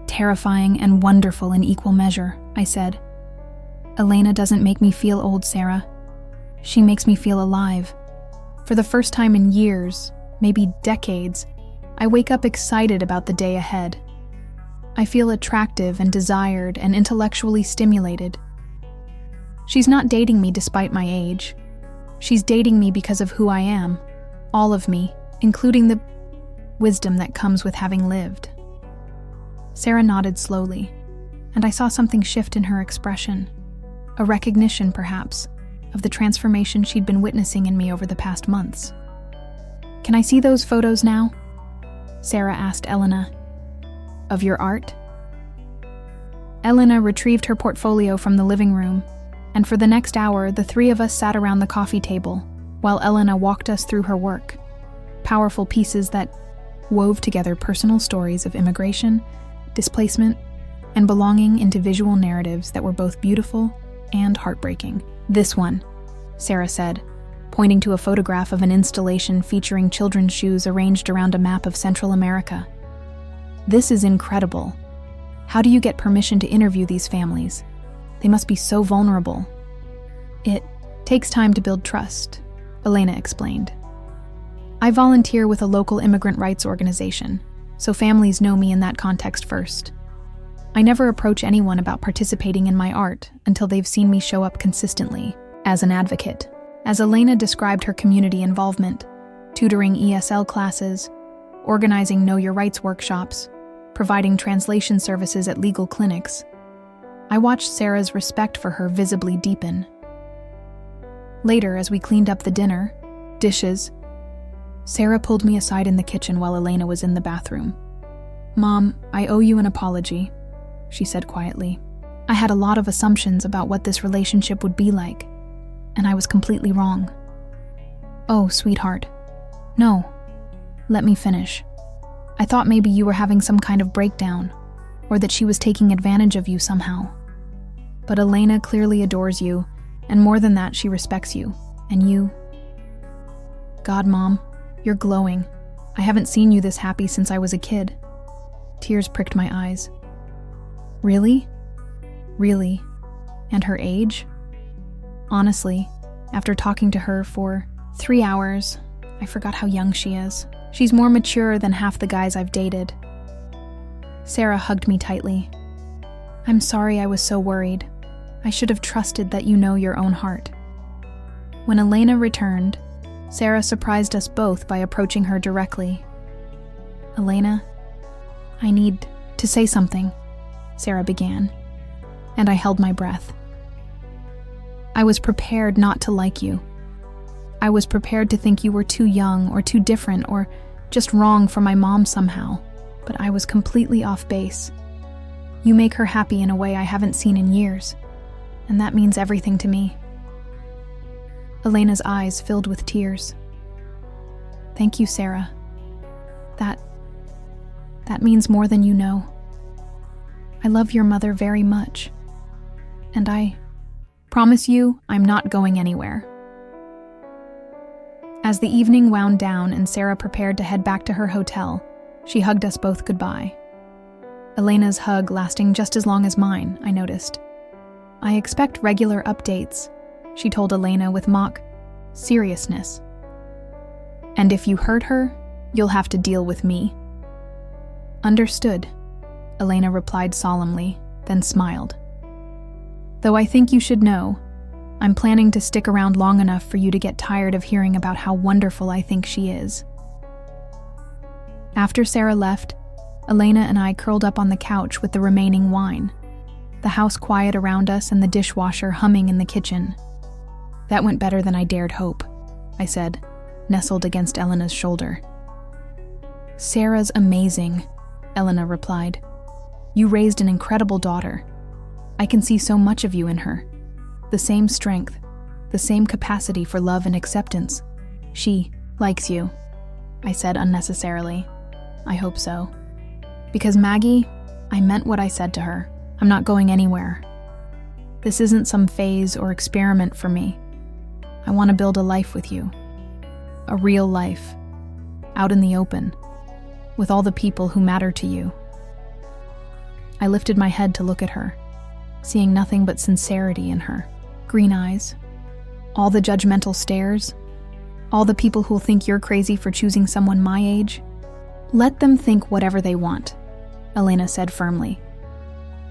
Terrifying and wonderful in equal measure, I said. Elena doesn't make me feel old, Sarah. She makes me feel alive. For the first time in years, maybe decades, I wake up excited about the day ahead. I feel attractive and desired and intellectually stimulated. She's not dating me despite my age. She's dating me because of who I am, all of me, including the wisdom that comes with having lived. Sarah nodded slowly, and I saw something shift in her expression, a recognition, perhaps, of the transformation she'd been witnessing in me over the past months. Can I see those photos now? Sarah asked Elena. Of your art? Elena retrieved her portfolio from the living room, and for the next hour, the three of us sat around the coffee table while Elena walked us through her work. Powerful pieces that wove together personal stories of immigration, displacement, and belonging into visual narratives that were both beautiful and heartbreaking. This one, Sarah said, pointing to a photograph of an installation featuring children's shoes arranged around a map of Central America. This is incredible. How do you get permission to interview these families? They must be so vulnerable. It takes time to build trust, Elena explained. I volunteer with a local immigrant rights organization, so families know me in that context first. I never approach anyone about participating in my art until they've seen me show up consistently as an advocate. As Elena described her community involvement, tutoring ESL classes, organizing Know Your Rights workshops, providing translation services at legal clinics, I watched Sarah's respect for her visibly deepen. Later, as we cleaned up the dinner, dishes, Sarah pulled me aside in the kitchen while Elena was in the bathroom. Mom, I owe you an apology, she said quietly. I had a lot of assumptions about what this relationship would be like, and I was completely wrong. Oh, sweetheart. No. Let me finish. I thought maybe you were having some kind of breakdown, or that she was taking advantage of you somehow. But Elena clearly adores you, and more than that, she respects you, and you. God, Mom, you're glowing. I haven't seen you this happy since I was a kid. Tears pricked my eyes. Really? Really? And her age? Honestly, after talking to her for 3 hours, I forgot how young she is. She's more mature than half the guys I've dated. Sarah hugged me tightly. I'm sorry I was so worried. I should have trusted that you know your own heart. When Elena returned, Sarah surprised us both by approaching her directly. Elena, I need to say something, Sarah began, and I held my breath. I was prepared not to like you. I was prepared to think you were too young or too different or just wrong for my mom somehow, but I was completely off base. You make her happy in a way I haven't seen in years, and that means everything to me. Elena's eyes filled with tears. Thank you, Sarah. That means more than you know. I love your mother very much, and I promise you I'm not going anywhere. As the evening wound down and Sarah prepared to head back to her hotel, she hugged us both goodbye. Elena's hug lasting just as long as mine, I noticed. I expect regular updates, she told Elena with mock seriousness. And if you hurt her, you'll have to deal with me." "Understood," Elena replied solemnly, then smiled. "Though I think you should know, I'm planning to stick around long enough for you to get tired of hearing about how wonderful I think she is." After Sarah left, Elena and I curled up on the couch with the remaining wine, the house quiet around us and the dishwasher humming in the kitchen. "That went better than I dared hope," I said, nestled against Elena's shoulder. "Sarah's amazing," Elena replied. "You raised an incredible daughter. I can see so much of you in her. The same strength, the same capacity for love and acceptance. She likes you," I said unnecessarily. "I hope so. Because Maggie, I meant what I said to her. I'm not going anywhere. This isn't some phase or experiment for me. I want to build a life with you. A real life. Out in the open. With all the people who matter to you." I lifted my head to look at her, seeing nothing but sincerity in her. Green eyes. All the judgmental stares. All the people who'll think you're crazy for choosing someone my age. "Let them think whatever they want," Elena said firmly.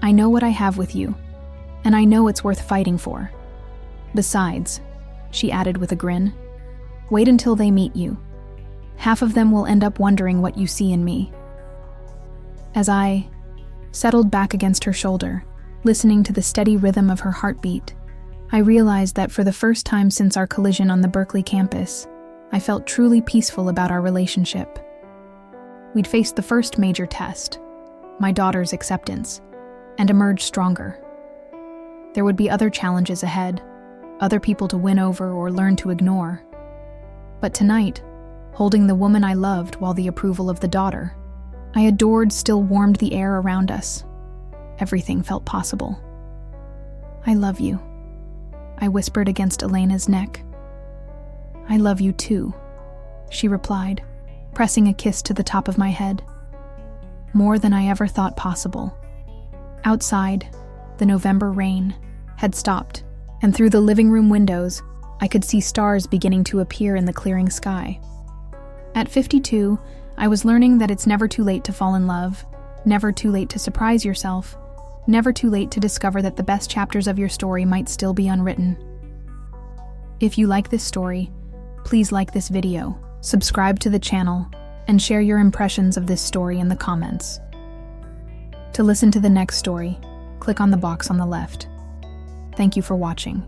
"I know what I have with you, and I know it's worth fighting for. Besides," she added with a grin, "wait until they meet you. Half of them will end up wondering what you see in me." As I settled back against her shoulder, listening to the steady rhythm of her heartbeat, I realized that for the first time since our collision on the Berkeley campus, I felt truly peaceful about our relationship. We'd faced the first major test, my daughter's acceptance, and emerged stronger. There would be other challenges ahead, other people to win over or learn to ignore. But tonight, holding the woman I loved while the approval of the daughter I adored still warmed the air around us. Everything felt possible. "I love you," I whispered against Elena's neck. "I love you too," she replied, pressing a kiss to the top of my head. More than I ever thought possible. Outside, the November rain had stopped, and through the living room windows, I could see stars beginning to appear in the clearing sky. At 52, I was learning that it's never too late to fall in love, never too late to surprise yourself, never too late to discover that the best chapters of your story might still be unwritten. If you like this story, please like this video, subscribe to the channel, and share your impressions of this story in the comments. To listen to the next story, click on the box on the left. Thank you for watching.